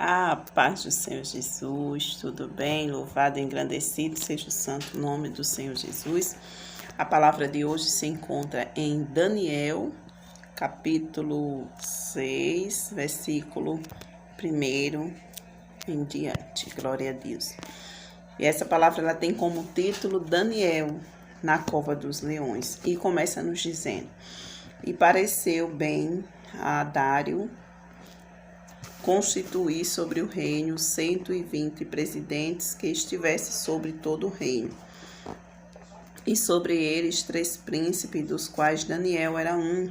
A paz do Senhor Jesus, tudo bem? Louvado e engrandecido seja o santo nome do Senhor Jesus. A palavra de hoje se encontra em Daniel, capítulo 6, versículo 1 em diante. Glória a Deus. E essa palavra ela tem como título Daniel na cova dos leões. E começa nos dizendo: E pareceu bem a Dário constituir sobre o reino 120 presidentes que estivessem sobre todo o reino, e sobre eles 3 príncipes, dos quais Daniel era um,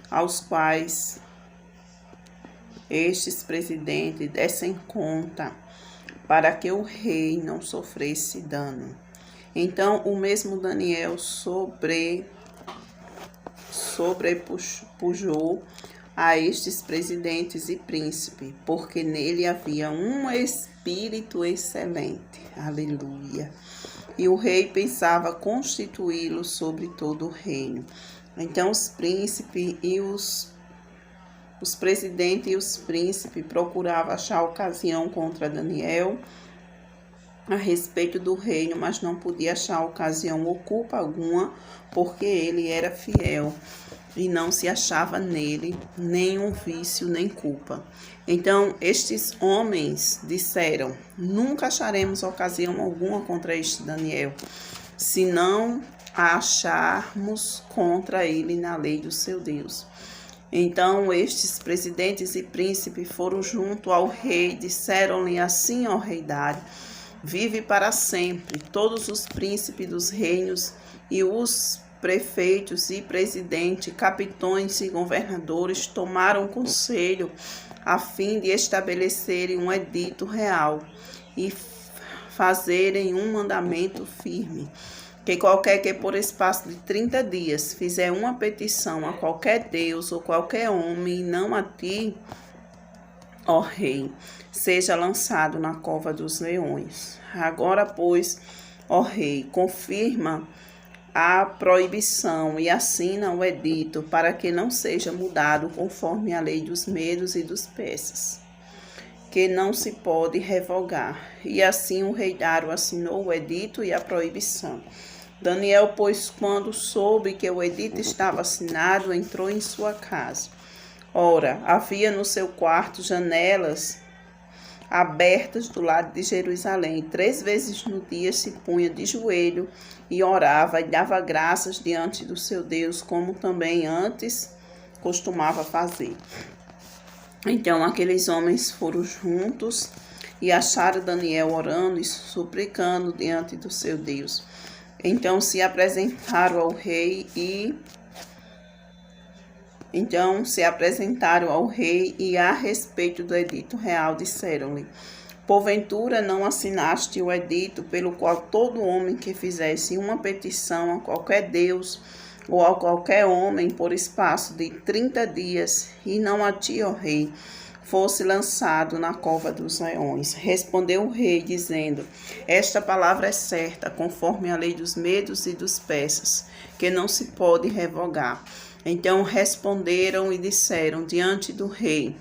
aos quais estes presidentes dessem conta, para que o rei não sofresse dano. Então o mesmo Daniel sobrepujou a estes presidentes e príncipes, porque nele havia um espírito excelente. Aleluia. E o rei pensava constituí-lo sobre todo o reino. Então os príncipes e os presidentes e os príncipes procuravam achar ocasião contra Daniel a respeito do reino, mas não podia achar ocasião ou culpa alguma, porque ele era fiel e não se achava nele nenhum vício nem culpa. Então estes homens disseram: nunca acharemos ocasião alguma contra este Daniel, se não a acharmos contra ele na lei do seu Deus. Então estes presidentes e príncipes foram junto ao rei e disseram-lhe assim: ó rei Dário, vive para sempre. Todos os príncipes dos reinos e os prefeitos e presidentes, capitões e governadores tomaram conselho a fim de estabelecerem um edito real e fazerem um mandamento firme, que qualquer que por espaço de 30 dias fizer uma petição a qualquer Deus ou qualquer homem, e não a ti, ó rei, seja lançado na cova dos leões. Agora, pois, ó rei, confirma a proibição e assina o edito, para que não seja mudado conforme a lei dos medos e dos persas, que não se pode revogar. E assim o rei Dário assinou o edito e a proibição. Daniel, pois, quando soube que o edito estava assinado, entrou em sua casa. Ora, havia no seu quarto janelas abertas do lado de Jerusalém. 3 vezes no dia se punha de joelho e orava e dava graças diante do seu Deus, como também antes costumava fazer. Então aqueles homens foram juntos e acharam Daniel orando e suplicando diante do seu Deus. Então se apresentaram ao rei e a respeito do edito real disseram-lhe: porventura não assinaste o edito pelo qual todo homem que fizesse uma petição a qualquer Deus ou a qualquer homem por espaço de 30 dias, e não a ti, ó rei, fosse lançado na cova dos leões? Respondeu o rei, dizendo: esta palavra é certa, conforme a lei dos medos e dos persas, que não se pode revogar. Então responderam e disseram diante do rei: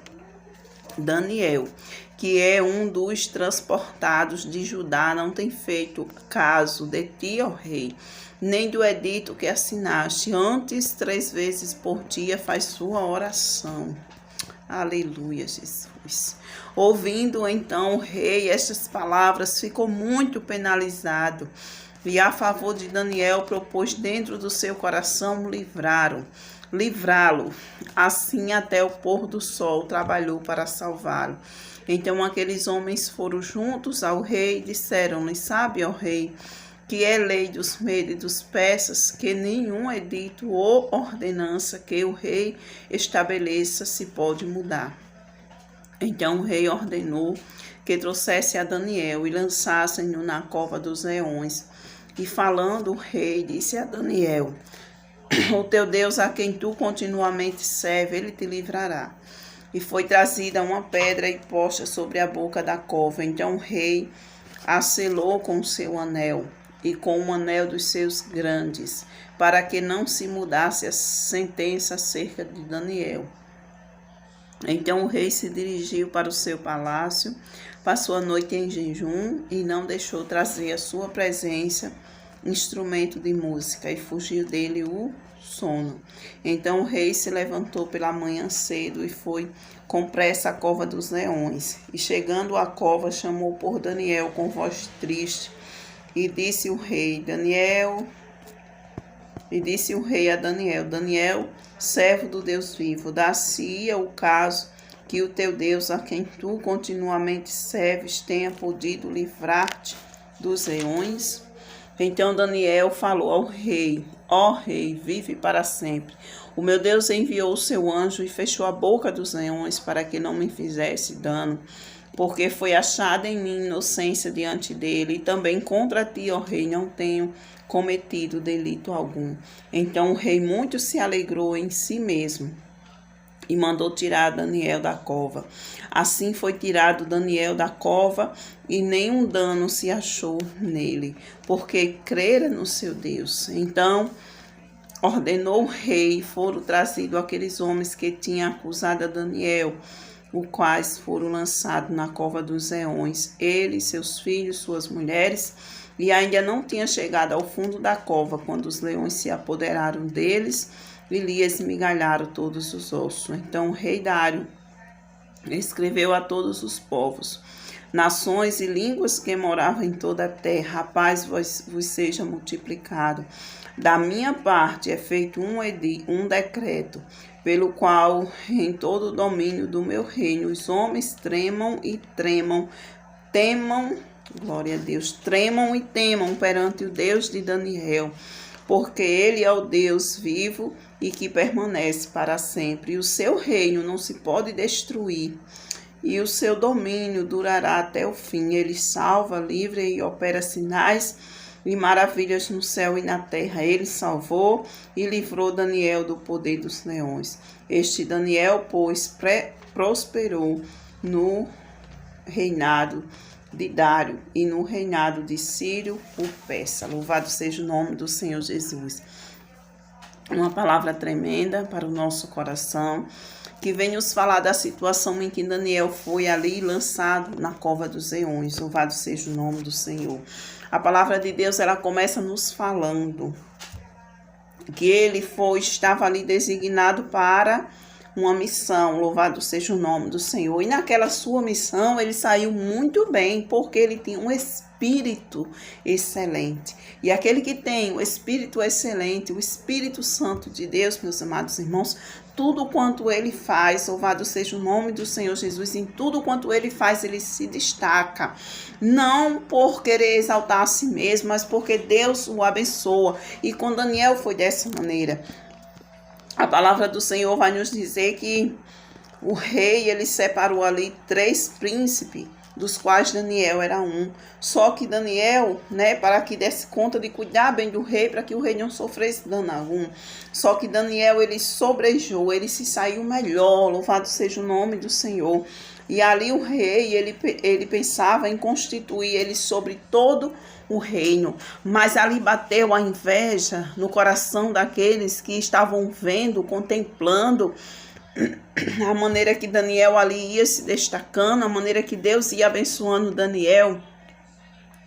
Daniel, que é um dos transportados de Judá, não tem feito caso de ti, ó rei, nem do edito que assinaste. Antes, 3 vezes por dia faz sua oração. Aleluia, Jesus. Ouvindo então o rei estas palavras, ficou muito penalizado, e a favor de Daniel propôs dentro do seu coração livrá-lo. Assim até o pôr do sol trabalhou para salvá-lo. Então aqueles homens foram juntos ao rei e disseram-lhe: sabe, ó rei, que é lei dos medos e dos persas, que nenhum edito ou ordenança que o rei estabeleça se pode mudar. Então o rei ordenou que trouxesse a Daniel e lançassem-no na cova dos leões. E falando o rei, disse a Daniel: o teu Deus, a quem tu continuamente serve, ele te livrará. E foi trazida uma pedra e posta sobre a boca da cova. Então o rei a selou com o seu anel e com o anel dos seus grandes, para que não se mudasse a sentença acerca de Daniel. Então o rei se dirigiu para o seu palácio, passou a noite em jejum e não deixou trazer à sua presença instrumento de música, e fugiu dele o sono. Então o rei se levantou pela manhã cedo e foi com pressa à cova dos leões. E chegando à cova, chamou por Daniel com voz triste, e disse o rei a Daniel: Daniel, servo do Deus vivo, dá-se-ia o caso que o teu Deus, a quem tu continuamente serves, tenha podido livrar-te dos leões? Então Daniel falou ao rei: Ó rei, vive para sempre. O meu Deus enviou o seu anjo e fechou a boca dos leões para que não me fizesse dano, porque foi achada em mim inocência diante dele, e também contra ti, ó rei, não tenho cometido delito algum. Então o rei muito se alegrou em si mesmo e mandou tirar Daniel da cova. Assim foi tirado Daniel da cova, e nenhum dano se achou nele, porque crera no seu Deus. Então ordenou o rei, e foram trazidos aqueles homens que tinham acusado a Daniel, os quais foram lançados na cova dos leões, ele, seus filhos, suas mulheres, e ainda não tinha chegado ao fundo da cova, quando os leões se apoderaram deles e lhe esmigalharam todos os ossos. Então o rei Dário escreveu a todos os povos, nações e línguas que moravam em toda a terra: a paz vos seja multiplicado. Da minha parte é feito um decreto, pelo qual em todo o domínio do meu reino os homens temam, glória a Deus, tremam e temam perante o Deus de Daniel, porque ele é o Deus vivo e que permanece para sempre, e o seu reino não se pode destruir, e o seu domínio durará até o fim. Ele salva, livra e opera sinais e maravilhas no céu e na terra. Ele salvou e livrou Daniel do poder dos leões. Este Daniel, pois, prosperou no reinado de Dário e no reinado de Ciro o Persa. Louvado seja o nome do Senhor Jesus. Uma palavra tremenda para o nosso coração, que vem nos falar da situação em que Daniel foi ali lançado na cova dos leões. Louvado seja o nome do Senhor. A palavra de Deus, ela começa nos falando que ele estava ali designado para uma missão. Louvado seja o nome do Senhor. E naquela sua missão ele saiu muito bem, porque ele tinha um espírito excelente. E aquele que tem o espírito excelente, o Espírito Santo de Deus, meus amados irmãos, tudo quanto ele faz, louvado seja o nome do Senhor Jesus, em tudo quanto ele faz, ele se destaca. Não por querer exaltar a si mesmo, mas porque Deus o abençoa. E com Daniel foi dessa maneira. A palavra do Senhor vai nos dizer que o rei, ele separou ali 3 príncipes, dos quais Daniel era um. Só que Daniel, para que desse conta de cuidar bem do rei, para que o rei não sofresse dano algum. Só que Daniel, ele sobrejou, ele se saiu melhor, louvado seja o nome do Senhor. E ali o rei, ele pensava em constituir ele sobre todo o reino, mas ali bateu a inveja no coração daqueles que estavam vendo, contemplando a maneira que Daniel ali ia se destacando, a maneira que Deus ia abençoando Daniel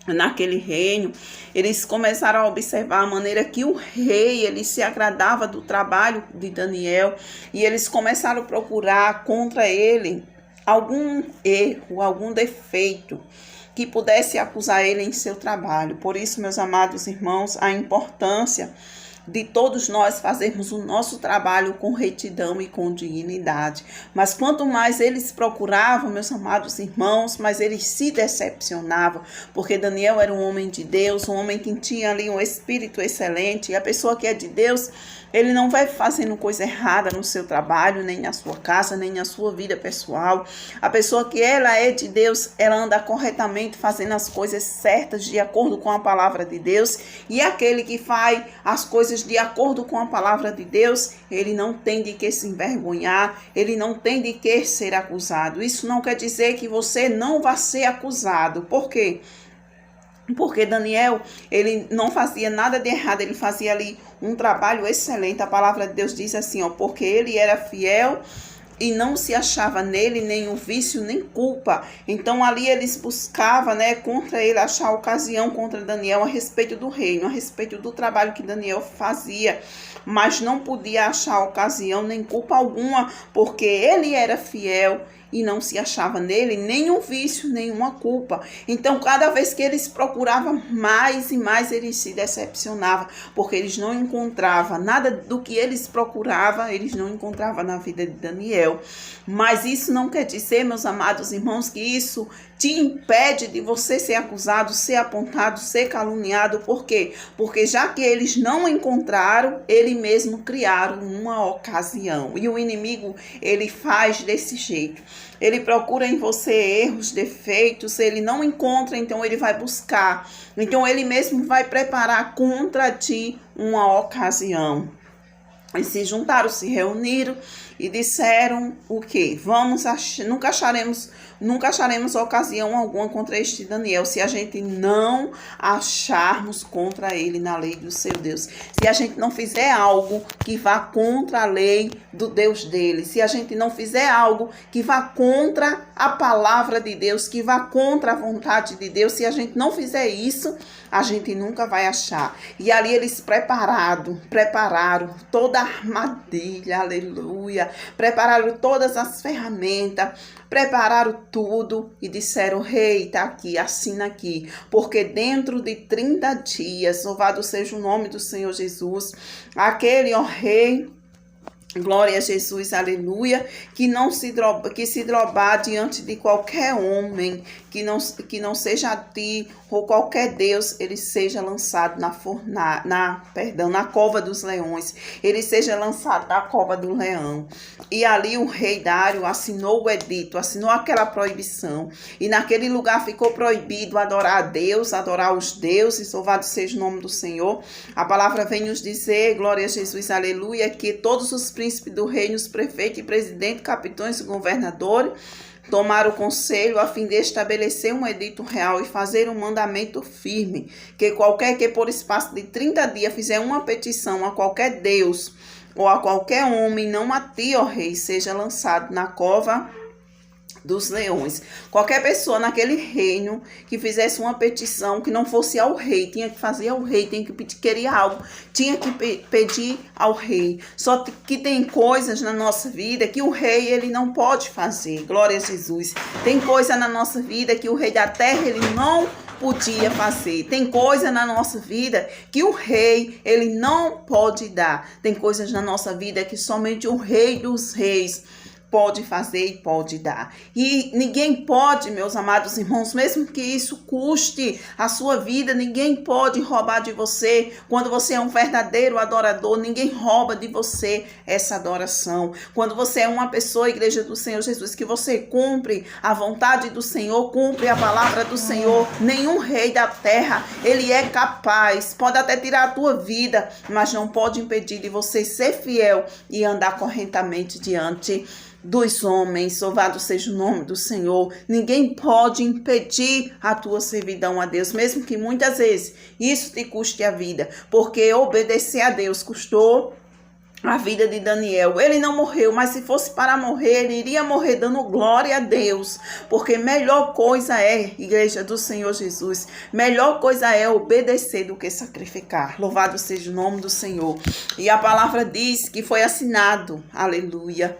naquele reino. Eles começaram a observar a maneira que o rei, ele se agradava do trabalho de Daniel, e eles começaram a procurar contra ele algum erro, algum defeito que pudesse acusar ele em seu trabalho. Por isso, meus amados irmãos, a importância de todos nós fazermos o nosso trabalho com retidão e com dignidade. Mas quanto mais eles procuravam, meus amados irmãos, mais eles se decepcionavam, porque Daniel era um homem de Deus, um homem que tinha ali um espírito excelente, e a pessoa que é de Deus, ele não vai fazendo coisa errada no seu trabalho, nem na sua casa, nem na sua vida pessoal. A pessoa que ela é de Deus, ela anda corretamente fazendo as coisas certas de acordo com a palavra de Deus. E aquele que faz as coisas de acordo com a palavra de Deus, ele não tem de que se envergonhar, ele não tem de que ser acusado. Isso não quer dizer que você não vai ser acusado. Por quê? Porque Daniel, ele não fazia nada de errado, ele fazia ali um trabalho excelente. A palavra de Deus diz assim, porque ele era fiel e não se achava nele nenhum vício nem culpa. Então ali eles buscavam, né, contra ele, achar ocasião contra Daniel a respeito do reino, a respeito do trabalho que Daniel fazia, mas não podia achar ocasião nem culpa alguma, porque ele era fiel e não se achava nele nenhum vício, nenhuma culpa. Então, cada vez que eles procuravam mais e mais, eles se decepcionavam, porque eles não encontravam nada do que eles procuravam, eles não encontravam na vida de Daniel. Mas isso não quer dizer, meus amados irmãos, que isso te impede de você ser acusado, ser apontado, ser caluniado. Por quê? Porque já que eles não encontraram, eles mesmo criaram uma ocasião. E o inimigo, ele faz desse jeito. Ele procura em você erros, defeitos, ele não encontra, então ele vai buscar. Então ele mesmo vai preparar contra ti uma ocasião. Eles se juntaram, se reuniram e disseram o quê? Nunca acharemos ocasião alguma contra este Daniel, se a gente não acharmos contra ele na lei do seu Deus. Se a gente não fizer algo que vá contra a lei do Deus dele, se a gente não fizer algo que vá contra a palavra de Deus, que vá contra a vontade de Deus, se a gente não fizer isso, a gente nunca vai achar. E ali eles prepararam toda a armadilha, aleluia, prepararam todas as ferramentas, prepararam tudo e disseram: rei, tá aqui, assina aqui, porque dentro de 30 dias, louvado seja o nome do Senhor Jesus, aquele, ó rei, glória a Jesus, aleluia, que se drobar diante de qualquer homem, que não seja a ti ou qualquer Deus, ele seja lançado na cova dos leões, ele seja lançado na cova do leão. E ali o rei Dário assinou o edito, assinou aquela proibição, e naquele lugar ficou proibido adorar a Deus, adorar os deuses, louvado seja o nome do Senhor. A palavra vem nos dizer, glória a Jesus, aleluia, que todos os príncipes do reino, os prefeitos e presidentes, capitães e governadores, tomaram o conselho a fim de estabelecer um edito real e fazer um mandamento firme, que qualquer que por espaço de 30 dias fizer uma petição a qualquer Deus ou a qualquer homem, não a ti, ó rei, seja lançado na cova dos leões. Qualquer pessoa naquele reino que fizesse uma petição que não fosse ao rei, tinha que fazer ao rei, tinha que querer algo, tinha que pedir ao rei. Só que tem coisas na nossa vida que o rei, ele não pode fazer. Glória a Jesus. Tem coisa na nossa vida que o rei da terra, ele não podia fazer. Tem coisa na nossa vida que o rei, ele não pode dar. Tem coisas na nossa vida que somente o rei dos reis pode fazer e pode dar. E ninguém pode, meus amados irmãos, mesmo que isso custe a sua vida, ninguém pode roubar de você. Quando você é um verdadeiro adorador, ninguém rouba de você essa adoração. Quando você é uma pessoa, igreja do Senhor Jesus, que você cumpre a vontade do Senhor, cumpre a palavra do Senhor, nenhum rei da terra, ele é capaz, pode até tirar a tua vida, mas não pode impedir de você ser fiel e andar corretamente diante dos homens. Louvado seja o nome do Senhor. Ninguém pode impedir a tua servidão a Deus, mesmo que muitas vezes isso te custe a vida, porque obedecer a Deus custou a vida de Daniel. Ele não morreu, mas se fosse para morrer, ele iria morrer dando glória a Deus, porque melhor coisa é, igreja do Senhor Jesus, melhor coisa é obedecer do que sacrificar. Louvado seja o nome do Senhor. E a palavra diz que foi assinado, aleluia,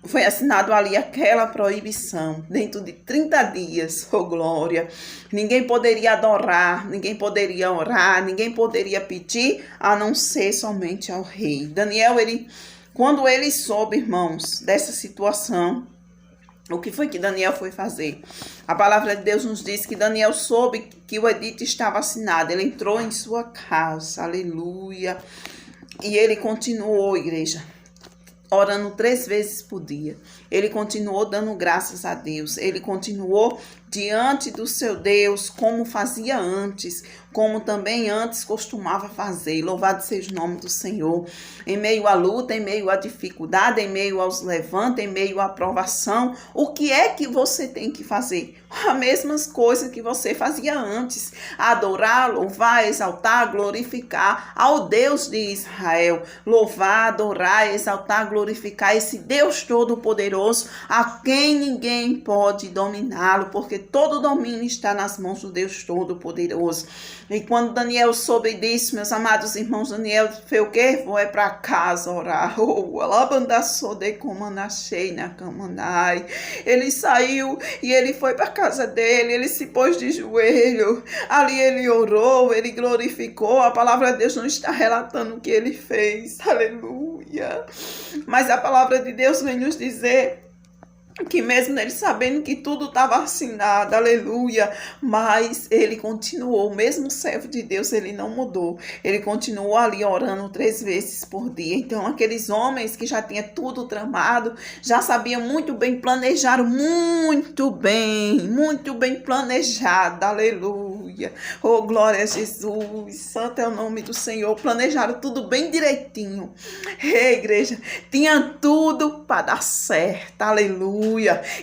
foi assinado ali aquela proibição, dentro de 30 dias, oh glória. Ninguém poderia adorar, ninguém poderia orar, ninguém poderia pedir, a não ser somente ao rei. Daniel, quando ele soube, irmãos, dessa situação, o que foi que Daniel foi fazer? A palavra de Deus nos diz que Daniel soube que o edito estava assinado, ele entrou em sua casa, aleluia, e ele continuou, igreja, orando 3 vezes por dia. Ele continuou dando graças a Deus. Ele continuou diante do seu Deus, como fazia antes, como também antes costumava fazer. Louvado seja o nome do Senhor. Em meio à luta, em meio à dificuldade, em meio aos levantes, em meio à provação, o que é que você tem que fazer? As mesmas coisas que você fazia antes. Adorar, louvar, exaltar, glorificar ao Deus de Israel. Louvar, adorar, exaltar, glorificar esse Deus Todo-Poderoso, a quem ninguém pode dominá-lo, porque todo domínio está nas mãos do Deus Todo-Poderoso. E quando Daniel soube disso, meus amados irmãos, Daniel fez o quê? Foi para casa orar. Ele saiu e ele foi para casa dele, ele se pôs de joelho. Ali ele orou, ele glorificou. A palavra de Deus não está relatando o que ele fez. Aleluia. Mas a palavra de Deus vem nos dizer que mesmo ele sabendo que tudo estava assinado, aleluia, mas ele continuou, mesmo servo de Deus, ele não mudou, ele continuou ali orando 3 vezes por dia. Então aqueles homens que já tinham tudo tramado, já sabiam muito bem, planejaram muito bem planejado, aleluia, oh glória a Jesus, santo é o nome do Senhor, planejaram tudo bem direitinho, igreja, tinha tudo para dar certo, aleluia.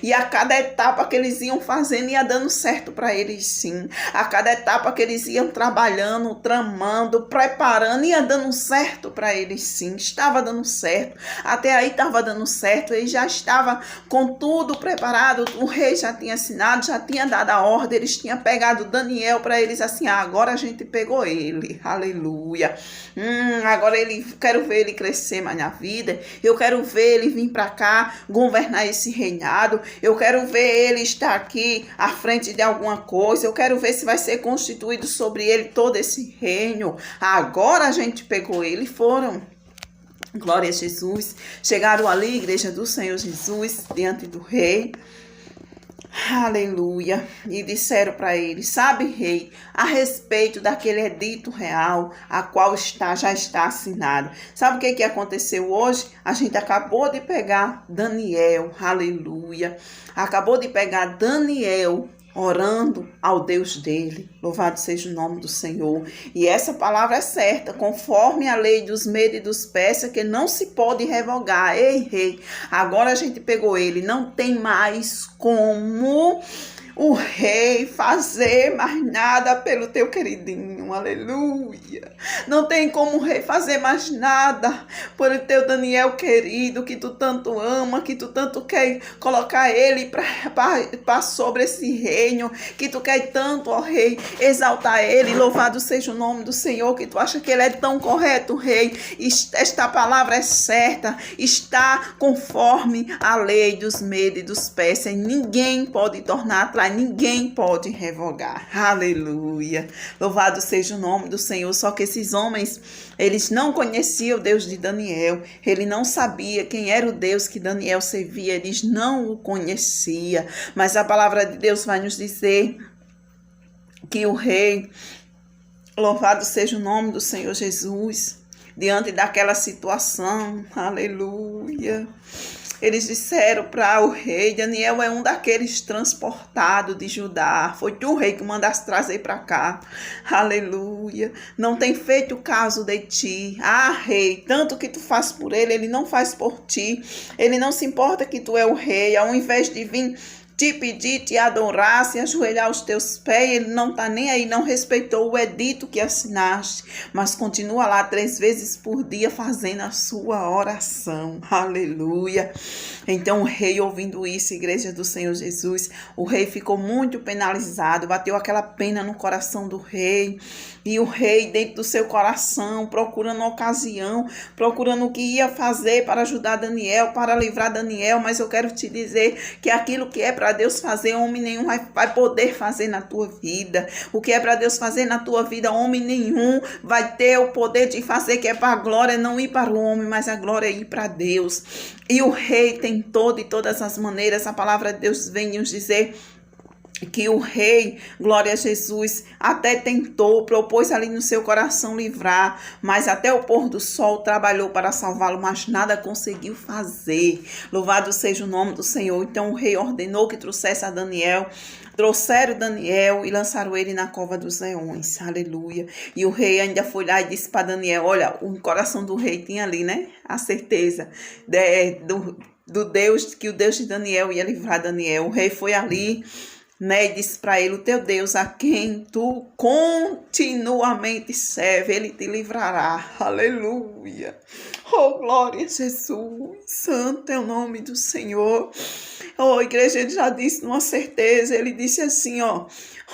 E a cada etapa que eles iam fazendo, ia dando certo para eles sim. A cada etapa que eles iam trabalhando, tramando, preparando, ia dando certo para eles sim. Estava dando certo. Até aí estava dando certo. Ele já estava com tudo preparado. O rei já tinha assinado, já tinha dado a ordem. Eles tinham pegado Daniel para eles assim, agora a gente pegou ele. Aleluia. Agora quero ver ele crescer mais na vida. Eu quero ver ele vir para cá, governar esse reino. Eu quero ver ele estar aqui à frente de alguma coisa. Eu quero ver se vai ser constituído sobre ele todo esse reino. Agora a gente pegou ele e foram. Glória a Jesus. Chegaram ali, igreja do Senhor Jesus, diante do rei. Aleluia. E disseram para ele, sabe, rei, a respeito daquele edito real, a qual já está assinado. Sabe o que aconteceu hoje? A gente acabou de pegar Daniel, aleluia. Acabou de pegar Daniel orando ao Deus dele. Louvado seja o nome do Senhor. E essa palavra é certa, conforme a lei dos Medos e dos Persas, que não se pode revogar. Ei, rei, agora a gente pegou ele, não tem mais como o rei fazer mais nada pelo teu queridinho, aleluia. Não tem como o rei fazer mais nada pelo teu Daniel querido, que tu tanto ama, que tu tanto quer colocar ele para sobre esse reino, que tu quer tanto, ó rei, exaltar ele, louvado seja o nome do Senhor, que tu acha que ele é tão correto, rei. Esta palavra é certa, está conforme a lei dos Medos e dos Persas, ninguém pode tornar atrás, ninguém pode revogar. Aleluia. Louvado seja o nome do Senhor. Só que esses homens, eles não conheciam o Deus de Daniel. Ele não sabia quem era o Deus que Daniel servia. Eles não o conheciam. Mas a palavra de Deus vai nos dizer que o rei, louvado seja o nome do Senhor Jesus, diante daquela situação, aleluia, eles disseram para o rei, Daniel é um daqueles transportados de Judá. Foi tu, rei, que mandaste trazer para cá. Aleluia. Não tem feito caso de ti. Rei, tanto que tu faz por ele, ele não faz por ti. Ele não se importa que tu é o rei. Ao invés de vir te pedir, te adorar, se ajoelhar aos teus pés, ele não está nem aí, não respeitou o edito que assinaste, mas continua lá 3 vezes por dia fazendo a sua oração, aleluia. Então o rei, ouvindo isso, igreja do Senhor Jesus, o rei ficou muito penalizado, bateu aquela pena no coração do rei, e o rei dentro do seu coração, procurando ocasião, procurando o que ia fazer para ajudar Daniel, para livrar Daniel, mas eu quero te dizer que aquilo que é para Deus fazer, homem nenhum vai poder fazer na tua vida. O que é para Deus fazer na tua vida, homem nenhum vai ter o poder de fazer, que é para a glória não ir para o homem, mas a glória é ir para Deus. E o rei tentou de todas as maneiras, a palavra de Deus vem nos dizer que o rei, glória a Jesus, até tentou, propôs ali no seu coração livrar, mas até o pôr do sol trabalhou para salvá-lo, mas nada conseguiu fazer. Louvado seja o nome do Senhor. Então o rei ordenou que trouxesse a Daniel. Trouxeram Daniel e lançaram ele na cova dos leões. Aleluia. E o rei ainda foi lá e disse para Daniel, olha, o coração do rei tinha ali, né? A certeza do Deus, que o Deus de Daniel ia livrar Daniel. O rei foi ali, né, e disse para ele, o teu Deus a quem tu continuamente serve, ele te livrará. Aleluia. Oh, glória a Jesus. Santo é o nome do Senhor. Oh, igreja, ele já disse numa certeza, ele disse assim, ó,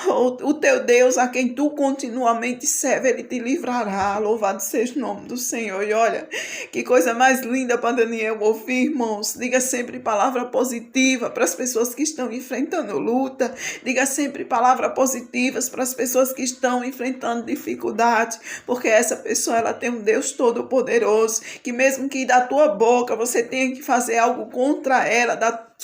o teu Deus a quem tu continuamente serve, ele te livrará. Louvado seja o nome do Senhor. E olha, que coisa mais linda para Daniel ouvir, irmãos. Diga sempre palavra positiva para as pessoas que estão enfrentando luta. Diga sempre palavras positivas para as pessoas que estão enfrentando dificuldade. Porque essa pessoa, ela tem um Deus todo-poderoso, que mesmo que da tua boca você tenha que fazer algo contra ela,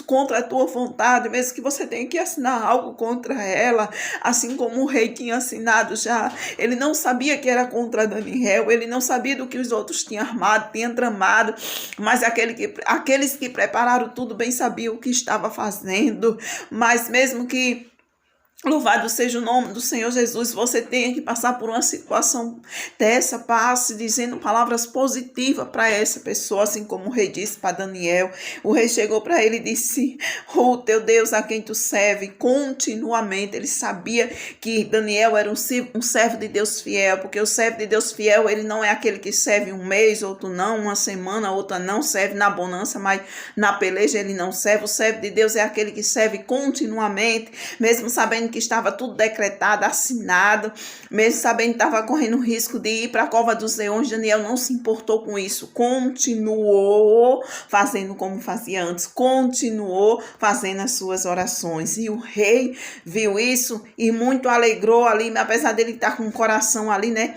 contra a tua vontade, mesmo que você tenha que assinar algo contra ela, assim como o rei tinha assinado já, ele não sabia que era contra Daniel, ele não sabia do que os outros tinham armado, tinham tramado, mas aqueles que prepararam tudo bem sabiam o que estava fazendo, mas mesmo que louvado seja o nome do Senhor Jesus, você tem que passar por uma situação dessa, passe dizendo palavras positivas para essa pessoa, assim como o rei disse para Daniel. O rei chegou para ele e disse, o teu Deus a quem tu serve continuamente. Ele sabia que Daniel era um servo de Deus fiel, porque o servo de Deus fiel, ele não é aquele que serve um mês, outro não, uma semana, outra não, serve na bonança, mas na peleja ele não serve. O servo de Deus é aquele que serve continuamente, mesmo sabendo que estava tudo decretado, assinado, mesmo sabendo que estava correndo risco de ir para a cova dos leões. Daniel não se importou com isso, continuou fazendo como fazia antes, continuou fazendo as suas orações. E o rei viu isso e muito alegrou ali, apesar dele estar com o coração ali, né,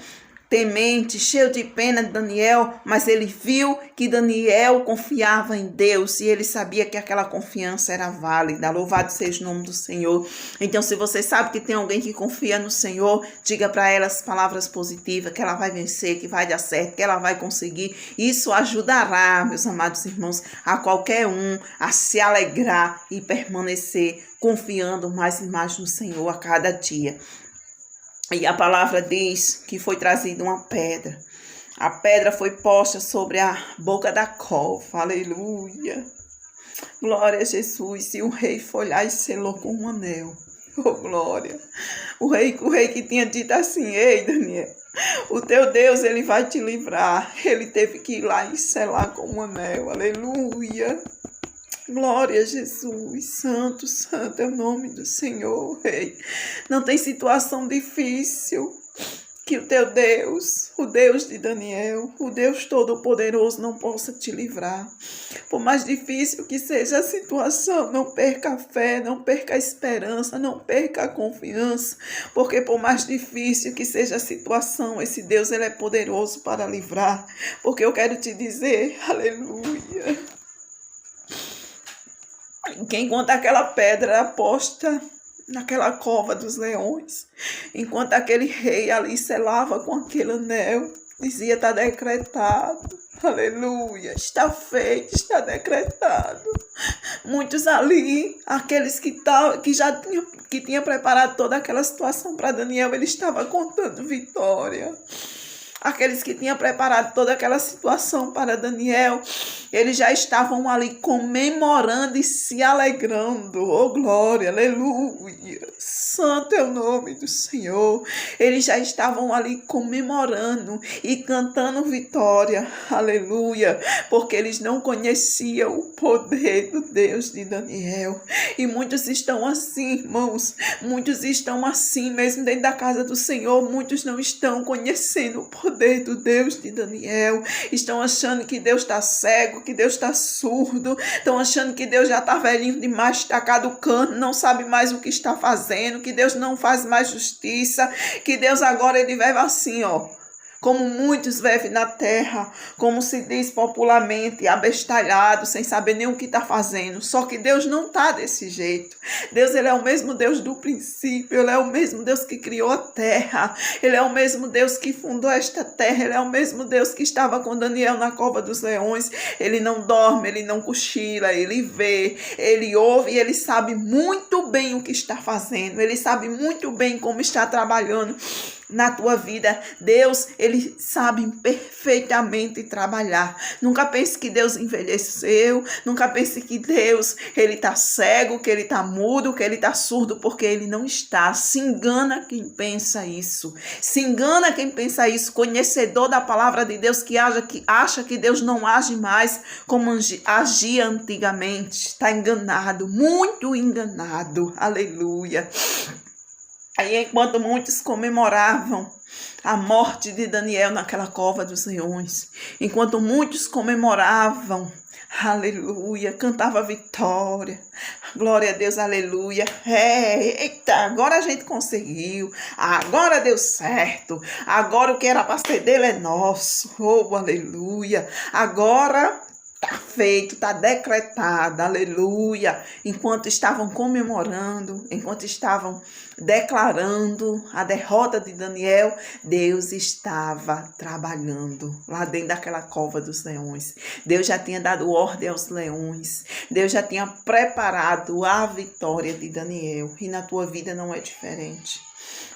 temente, cheio de pena de Daniel, mas ele viu que Daniel confiava em Deus e ele sabia que aquela confiança era válida. Louvado seja o nome do Senhor. Então, se você sabe que tem alguém que confia no Senhor, diga para ela as palavras positivas, que ela vai vencer, que vai dar certo, que ela vai conseguir. Isso ajudará, meus amados irmãos, a qualquer um a se alegrar e permanecer confiando mais e mais no Senhor a cada dia. E a palavra diz que foi trazida uma pedra. A pedra foi posta sobre a boca da cova. Aleluia. Glória a Jesus. E o rei foi lá e selou com um anel. Oh, glória. O rei que tinha dito assim, ei, Daniel, o teu Deus, ele vai te livrar. Ele teve que ir lá e selar com um anel. Aleluia. Glória a Jesus, santo, santo é o nome do Senhor, Rei. Não tem situação difícil que o teu Deus, o Deus de Daniel, o Deus Todo-Poderoso não possa te livrar. Por mais difícil que seja a situação, não perca a fé, não perca a esperança, não perca a confiança, porque por mais difícil que seja a situação, esse Deus, ele é poderoso para livrar. Porque eu quero te dizer, aleluia, que enquanto aquela pedra era posta naquela cova dos leões, enquanto aquele rei ali selava com aquele anel, dizia, está decretado, aleluia, está feito, está decretado. Muitos ali, aqueles que tinham preparado toda aquela situação para Daniel, ele estava contando vitória. Aqueles que tinham preparado toda aquela situação para Daniel, eles já estavam ali comemorando e se alegrando. Oh, glória, aleluia. Santo é o nome do Senhor. Eles já estavam ali comemorando e cantando vitória. Aleluia. Porque eles não conheciam o poder do Deus de Daniel. E muitos estão assim, irmãos. Muitos estão assim, mesmo dentro da casa do Senhor. Muitos não estão conhecendo o poder do Deus de Daniel. Estão achando que Deus está cego, que Deus está surdo. Estão achando que Deus já está velhinho demais, está caducando, não sabe mais o que está fazendo, que Deus não faz mais justiça, que Deus agora ele vai assim, ó, como muitos vivem na terra, como se diz popularmente, abestalhado, sem saber nem o que está fazendo. Só que Deus não está desse jeito. Deus, ele é o mesmo Deus do princípio, ele é o mesmo Deus que criou a terra, ele é o mesmo Deus que fundou esta terra, ele é o mesmo Deus que estava com Daniel na cova dos leões. Ele não dorme, ele não cochila, ele vê, ele ouve e ele sabe muito bem o que está fazendo, ele sabe muito bem como está trabalhando na tua vida. Deus, ele sabe perfeitamente trabalhar. Nunca pense que Deus envelheceu, nunca pense que Deus, ele está cego, que ele está mudo, que ele está surdo, porque ele não está. Se engana quem pensa isso. Se engana quem pensa isso, conhecedor da palavra de Deus, que acha que Deus não age mais como agia antigamente. Está enganado, muito enganado. Aleluia. Aí, enquanto muitos comemoravam a morte de Daniel naquela cova dos leões, enquanto muitos comemoravam, aleluia, cantava vitória, glória a Deus, aleluia, eita, agora a gente conseguiu, agora deu certo, agora o que era para ser dele é nosso, oh, aleluia, agora está feito, está decretado, aleluia. Enquanto estavam comemorando, enquanto estavam declarando a derrota de Daniel, Deus estava trabalhando lá dentro daquela cova dos leões. Deus já tinha dado ordem aos leões. Deus já tinha preparado a vitória de Daniel. E na tua vida não é diferente.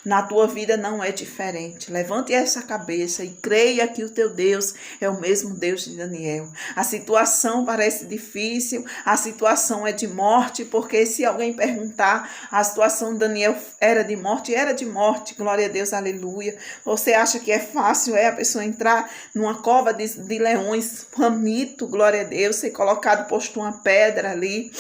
Na tua vida não é diferente. Levante essa cabeça e creia que o teu Deus é o mesmo Deus de Daniel. A situação parece difícil, a situação é de morte, porque se alguém perguntar, a situação de Daniel era de morte, glória a Deus, aleluia. Você acha que é fácil, a pessoa entrar numa cova de leões, faminto, glória a Deus, ser colocado, posto uma pedra ali,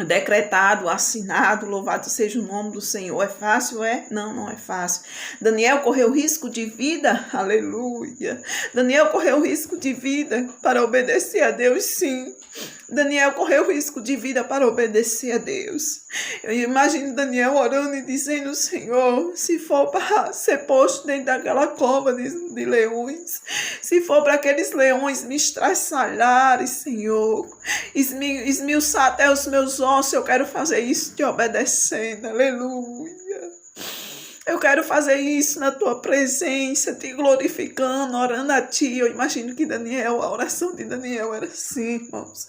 decretado, assinado, louvado seja o nome do Senhor. É fácil? Não, não é fácil. Daniel correu risco de vida, aleluia. Daniel correu risco de vida para obedecer a Deus, sim. Daniel correu risco de vida para obedecer a Deus. Eu imagino Daniel orando e dizendo: Senhor, se for para ser posto dentro daquela cova de leões, se for para aqueles leões me estraçalharem, Senhor, esmiuçar até os meus ossos, eu quero fazer isso te obedecendo, aleluia. Eu quero fazer isso na tua presença, te glorificando, orando a ti. Eu imagino que a oração de Daniel era assim, irmãos.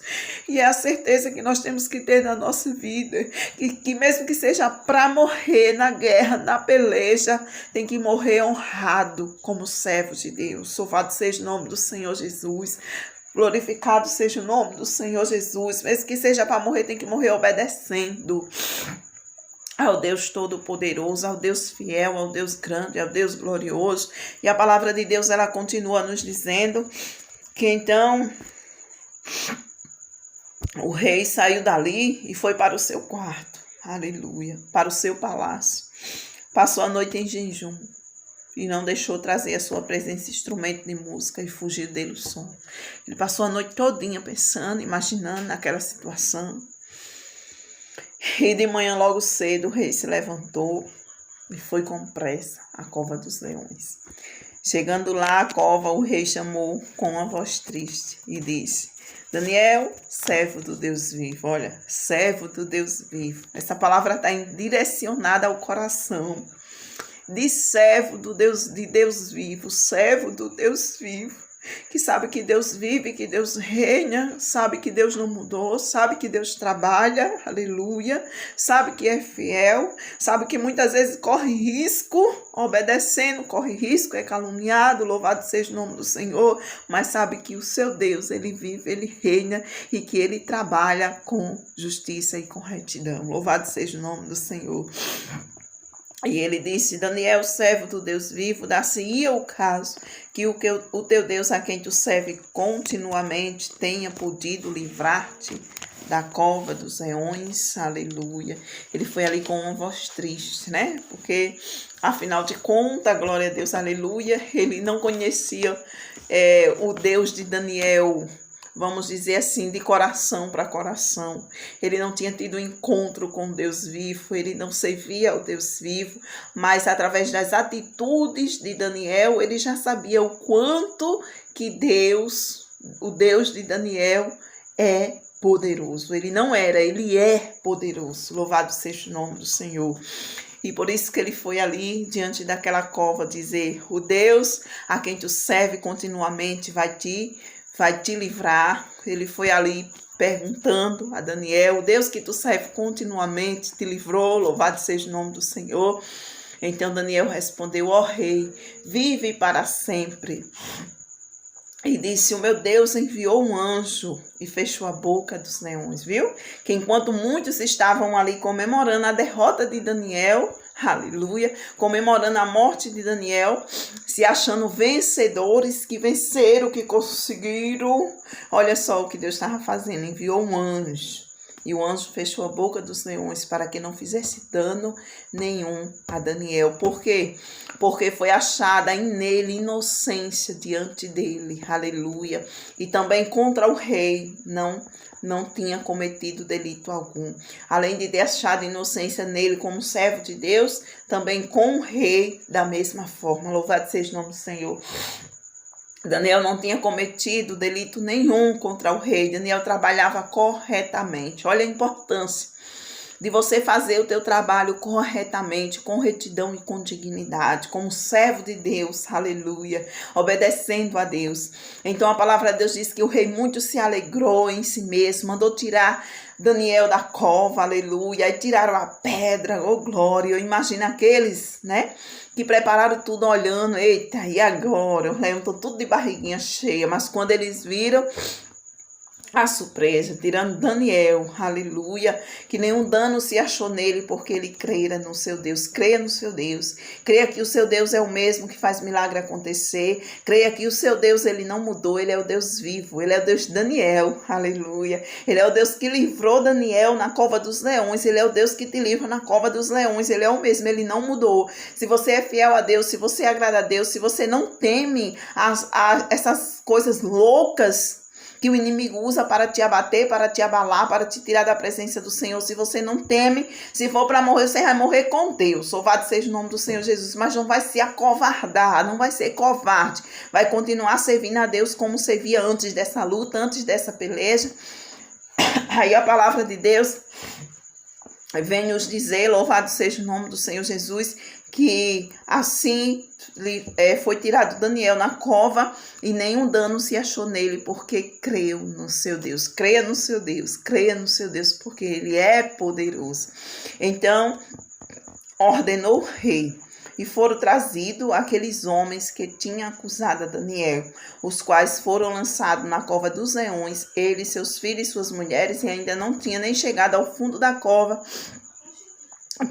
E é a certeza que nós temos que ter na nossa vida. Que mesmo que seja para morrer na guerra, na peleja, tem que morrer honrado como servo de Deus. Louvado seja o nome do Senhor Jesus. Glorificado seja o nome do Senhor Jesus. Mesmo que seja para morrer, tem que morrer obedecendo ao Deus Todo-Poderoso, ao Deus fiel, ao Deus grande, ao Deus glorioso. E a palavra de Deus, ela continua nos dizendo que então o rei saiu dali e foi para o seu quarto, aleluia, para o seu palácio. Passou a noite em jejum e não deixou trazer a sua presença instrumento de música e fugiu dele o som. Ele passou a noite todinha pensando, imaginando naquela situação. E de manhã logo cedo o rei se levantou e foi com pressa à cova dos leões. Chegando lá à cova, o rei chamou com uma voz triste e disse: Daniel, servo do Deus vivo. Olha, servo do Deus vivo. Essa palavra está direcionada ao coração. De servo de Deus vivo, servo do Deus vivo. Que sabe que Deus vive, que Deus reina, sabe que Deus não mudou, sabe que Deus trabalha, aleluia, sabe que é fiel, sabe que muitas vezes corre risco, obedecendo, corre risco, é caluniado, louvado seja o nome do Senhor, mas sabe que o seu Deus, ele vive, ele reina e que ele trabalha com justiça e com retidão. Louvado seja o nome do Senhor. E ele disse: Daniel, servo do Deus vivo, dá-se-ia o caso que o teu Deus, a quem tu serve continuamente, tenha podido livrar-te da cova dos leões, aleluia. Ele foi ali com uma voz triste, né? Porque, afinal de contas, glória a Deus, aleluia, ele não conhecia o Deus de Daniel, vamos dizer assim, de coração para coração. Ele não tinha tido encontro com Deus vivo, ele não servia ao Deus vivo, mas através das atitudes de Daniel, ele já sabia o quanto que Deus, o Deus de Daniel, é poderoso. Ele não era, ele é poderoso. Louvado seja o nome do Senhor. E por isso que ele foi ali, diante daquela cova, dizer: o Deus a quem tu serve continuamente vai te livrar. Ele foi ali perguntando a Daniel: o Deus que tu serve continuamente te livrou, louvado seja o nome do Senhor. Então Daniel respondeu: ó rei, vive para sempre. E disse: o meu Deus enviou um anjo e fechou a boca dos leões, viu? Que enquanto muitos estavam ali comemorando a derrota de Daniel, aleluia, comemorando a morte de Daniel, se achando vencedores, que venceram, que conseguiram. Olha só o que Deus estava fazendo: enviou um anjo. E o anjo fechou a boca dos leões para que não fizesse dano nenhum a Daniel. Por quê? Porque foi achada nele inocência diante dele. Aleluia. E também contra o rei não tinha cometido delito algum. Além de ter achado inocência nele como servo de Deus, também com o rei da mesma forma. Louvado seja o nome do Senhor. Daniel não tinha cometido delito nenhum contra o rei. Daniel trabalhava corretamente. Olha a importância de você fazer o teu trabalho corretamente, com retidão e com dignidade, como servo de Deus, aleluia, obedecendo a Deus. Então a palavra de Deus diz que o rei muito se alegrou em si mesmo, mandou tirar Daniel da cova, aleluia, e tiraram a pedra, oh glória. Imagina aqueles, né, que prepararam tudo olhando: eita, e agora? Os leões estão tudo de barriguinha cheia. Mas quando eles viram a surpresa, tirando Daniel, aleluia, que nenhum dano se achou nele, porque ele creia no seu Deus. Creia no seu Deus, creia que o seu Deus é o mesmo que faz milagre acontecer, creia que o seu Deus, ele não mudou, ele é o Deus vivo, ele é o Deus de Daniel, aleluia, ele é o Deus que livrou Daniel na cova dos leões, ele é o Deus que te livra na cova dos leões, ele é o mesmo, ele não mudou. Se você é fiel a Deus, se você agrada a Deus, se você não teme essas coisas loucas que o inimigo usa para te abater, para te abalar, para te tirar da presença do Senhor, se você não teme, se for para morrer, você vai morrer com Deus. Louvado seja o nome do Senhor Jesus, mas não vai se acovardar, não vai ser covarde, vai continuar servindo a Deus como servia antes dessa luta, antes dessa peleja. Aí a palavra de Deus vem nos dizer, louvado seja o nome do Senhor Jesus, que assim foi tirado Daniel na cova e nenhum dano se achou nele, porque creu no seu Deus. Creia no seu Deus, creia no seu Deus, porque ele é poderoso. Então ordenou o rei, e foram trazidos aqueles homens que tinham acusado a Daniel, os quais foram lançados na cova dos leões, ele, seus filhos e suas mulheres, e ainda não tinha nem chegado ao fundo da cova,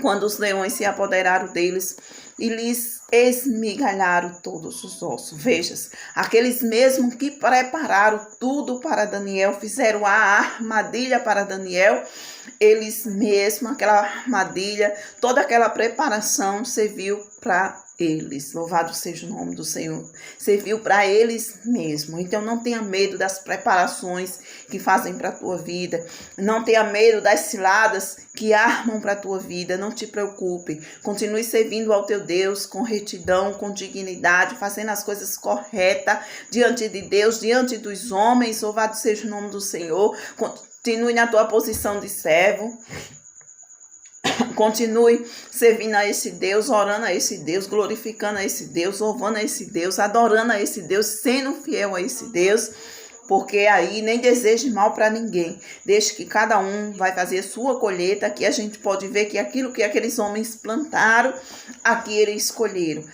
quando os leões se apoderaram deles e lhes esmigalharam todos os ossos. Vejas, aqueles mesmos que prepararam tudo para Daniel, fizeram a armadilha para Daniel, eles mesmos, aquela armadilha, toda aquela preparação serviu para eles. Louvado seja o nome do Senhor. Serviu para eles mesmos. Então não tenha medo das preparações que fazem para a tua vida. Não tenha medo das ciladas que armam para a tua vida. Não te preocupe. Continue servindo ao teu Deus com retidão, com dignidade, fazendo as coisas corretas diante de Deus, diante dos homens. Louvado seja o nome do Senhor. Continue na tua posição de servo. Continue servindo a esse Deus, orando a esse Deus, glorificando a esse Deus, louvando a esse Deus, adorando a esse Deus, sendo fiel a esse Deus, porque aí nem deseje mal para ninguém. Deixe que cada um vai fazer sua colheita, que a gente pode ver que aquilo que aqueles homens plantaram, aqui eles escolheram.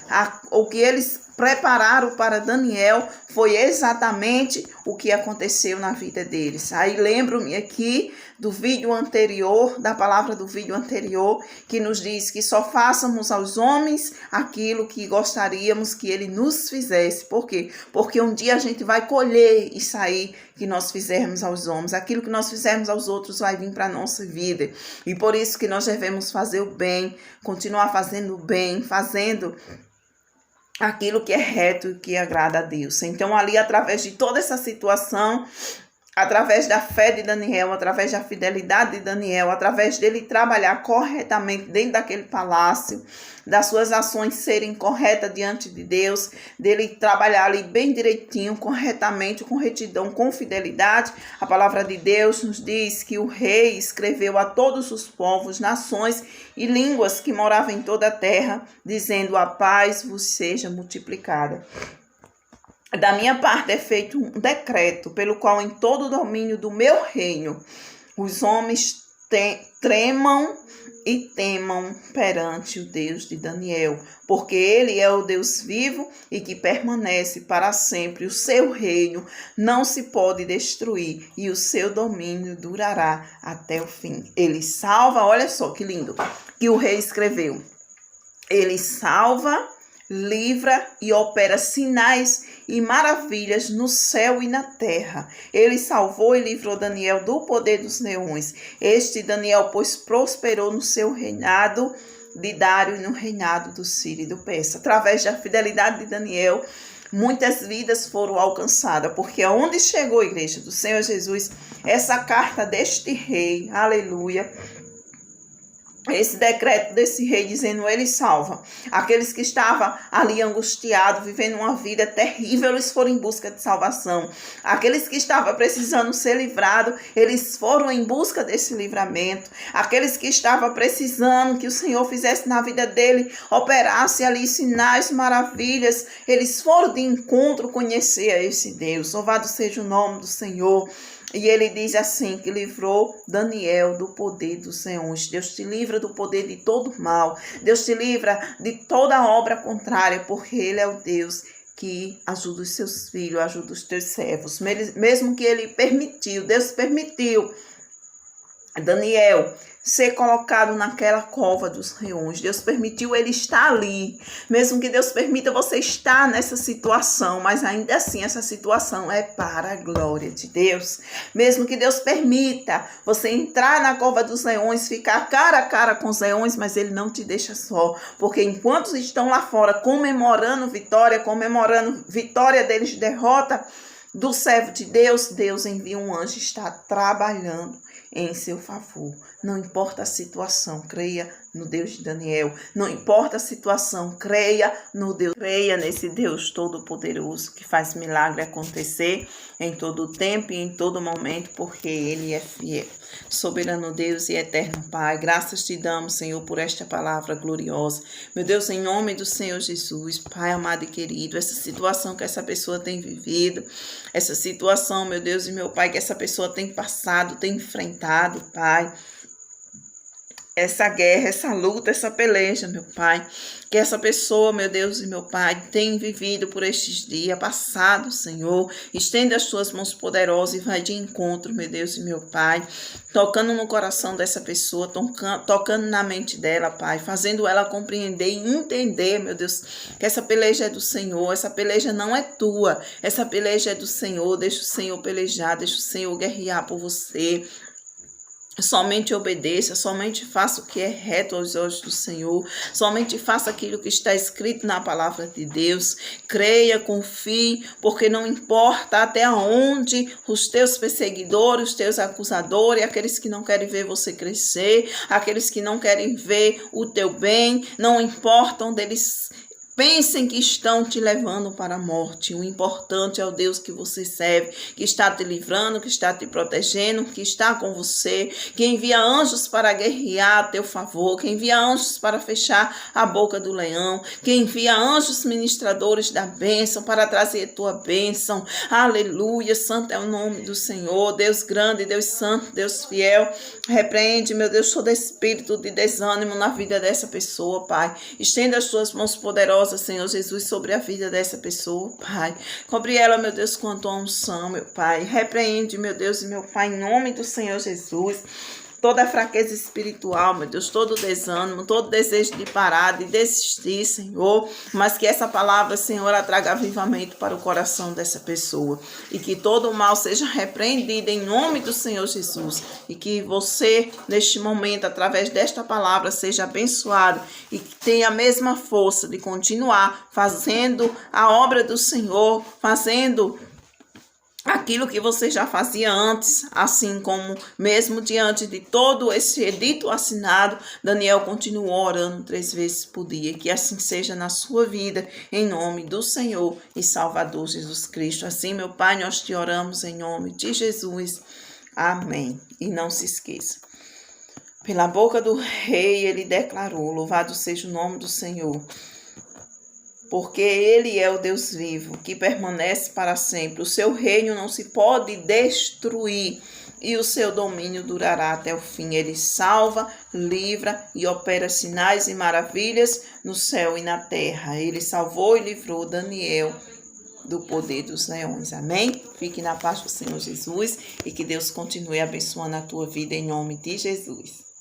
O que eles prepararam para Daniel foi exatamente o que aconteceu na vida deles. Aí lembro-me aqui do vídeo anterior, da palavra do vídeo anterior, que nos diz que só façamos aos homens aquilo que gostaríamos que ele nos fizesse. Por quê? Porque um dia a gente vai colher isso aí que nós fizermos aos homens. Aquilo que nós fizermos aos outros vai vir para a nossa vida. E por isso que nós devemos fazer o bem, continuar fazendo o bem, fazendo aquilo que é reto e que agrada a Deus. Então ali, através de toda essa situação, através da fé de Daniel, através da fidelidade de Daniel, através dele trabalhar corretamente dentro daquele palácio, das suas ações serem corretas diante de Deus, dele trabalhar ali bem direitinho, corretamente, com retidão, com fidelidade. A palavra de Deus nos diz que o rei escreveu a todos os povos, nações e línguas que moravam em toda a terra, dizendo: a paz vos seja multiplicada. Da minha parte é feito um decreto, pelo qual em todo o domínio do meu reino os homens tremam e temam perante o Deus de Daniel, porque ele é o Deus vivo e que permanece para sempre. O seu reino não se pode destruir e o seu domínio durará até o fim. Ele salva, olha só que lindo que o rei escreveu. Ele salva, livra e opera sinais e maravilhas no céu e na terra. Ele salvou e livrou Daniel do poder dos leões. Este Daniel, pois, prosperou no seu reinado de Dário e no reinado do Sírio e do Persa. Através da fidelidade de Daniel, muitas vidas foram alcançadas, porque aonde chegou a igreja do Senhor Jesus, essa carta deste rei, aleluia, esse decreto desse rei dizendo: ele salva aqueles que estavam ali angustiados, vivendo uma vida terrível, eles foram em busca de salvação. Aqueles que estavam precisando ser livrados, eles foram em busca desse livramento. Aqueles que estavam precisando que o Senhor fizesse na vida dele, operasse ali sinais, maravilhas, eles foram de encontro conhecer a esse Deus. Louvado seja o nome do Senhor. E ele diz assim, que livrou Daniel do poder dos leões. Deus te livra do poder de todo mal. Deus te livra de toda obra contrária, porque ele é o Deus que ajuda os seus filhos, ajuda os teus servos. Mesmo que ele permitiu, Deus permitiu Daniel ser colocado naquela cova dos leões. Deus permitiu ele estar ali. Mesmo que Deus permita você estar nessa situação, mas ainda assim essa situação é para a glória de Deus. Mesmo que Deus permita você entrar na cova dos leões, ficar cara a cara com os leões, mas ele não te deixa só. Porque enquanto estão lá fora comemorando vitória deles de derrota do servo de Deus, Deus envia um anjo, está trabalhando em seu favor. Não importa a situação, creia no Deus de Daniel. Não importa a situação, creia no Deus. Creia nesse Deus todo-poderoso que faz milagre acontecer em todo o tempo e em todo momento, porque ele é fiel. Soberano Deus e eterno Pai, graças te damos, Senhor, por esta palavra gloriosa. Meu Deus, em nome do Senhor Jesus, Pai amado e querido, essa situação que essa pessoa tem vivido, essa situação, meu Deus e meu Pai, que essa pessoa tem passado, tem enfrentado, Pai, essa guerra, essa luta, essa peleja, meu Pai, que essa pessoa, meu Deus e meu Pai, tem vivido por estes dias passados, Senhor. Estenda as suas mãos poderosas e vai de encontro, meu Deus e meu Pai, tocando no coração dessa pessoa, tocando na mente dela, Pai, fazendo ela compreender e entender, meu Deus, que essa peleja é do Senhor, essa peleja não é tua, essa peleja é do Senhor. Deixa o Senhor pelejar, deixa o Senhor guerrear por você. Somente obedeça, somente faça o que é reto aos olhos do Senhor, somente faça aquilo que está escrito na palavra de Deus. Creia, confie, porque não importa até onde os teus perseguidores, os teus acusadores, aqueles que não querem ver você crescer, aqueles que não querem ver o teu bem, não importa onde eles pensem que estão te levando para a morte. O importante é o Deus que você serve, que está te livrando, que está te protegendo, que está com você, que envia anjos para guerrear a teu favor, que envia anjos para fechar a boca do leão, que envia anjos ministradores da bênção para trazer a tua bênção. Aleluia, santo é o nome do Senhor. Deus grande, Deus santo, Deus fiel, repreende, meu Deus, todo espírito de desânimo na vida dessa pessoa, Pai. Estenda as tuas mãos poderosas, Senhor Jesus, sobre a vida dessa pessoa, Pai. Cobre ela, meu Deus, com a tua unção, meu Pai. Repreende, meu Deus e meu Pai, em nome do Senhor Jesus, toda a fraqueza espiritual, meu Deus, todo desânimo, todo desejo de parar, de desistir, Senhor, mas que essa palavra, Senhor, ela traga avivamento para o coração dessa pessoa, e que todo o mal seja repreendido em nome do Senhor Jesus, e que você, neste momento, através desta palavra, seja abençoado, e que tenha a mesma força de continuar fazendo a obra do Senhor, fazendo aquilo que você já fazia antes, assim como mesmo diante de todo esse edito assinado, Daniel continuou orando 3 vezes por dia. Que assim seja na sua vida, em nome do Senhor e Salvador Jesus Cristo. Assim, meu Pai, nós te oramos em nome de Jesus. Amém. E não se esqueça, pela boca do rei ele declarou: louvado seja o nome do Senhor, porque ele é o Deus vivo, que permanece para sempre. O seu reino não se pode destruir e o seu domínio durará até o fim. Ele salva, livra e opera sinais e maravilhas no céu e na terra. Ele salvou e livrou Daniel do poder dos leões. Amém? Fique na paz do Senhor Jesus e que Deus continue abençoando a tua vida em nome de Jesus.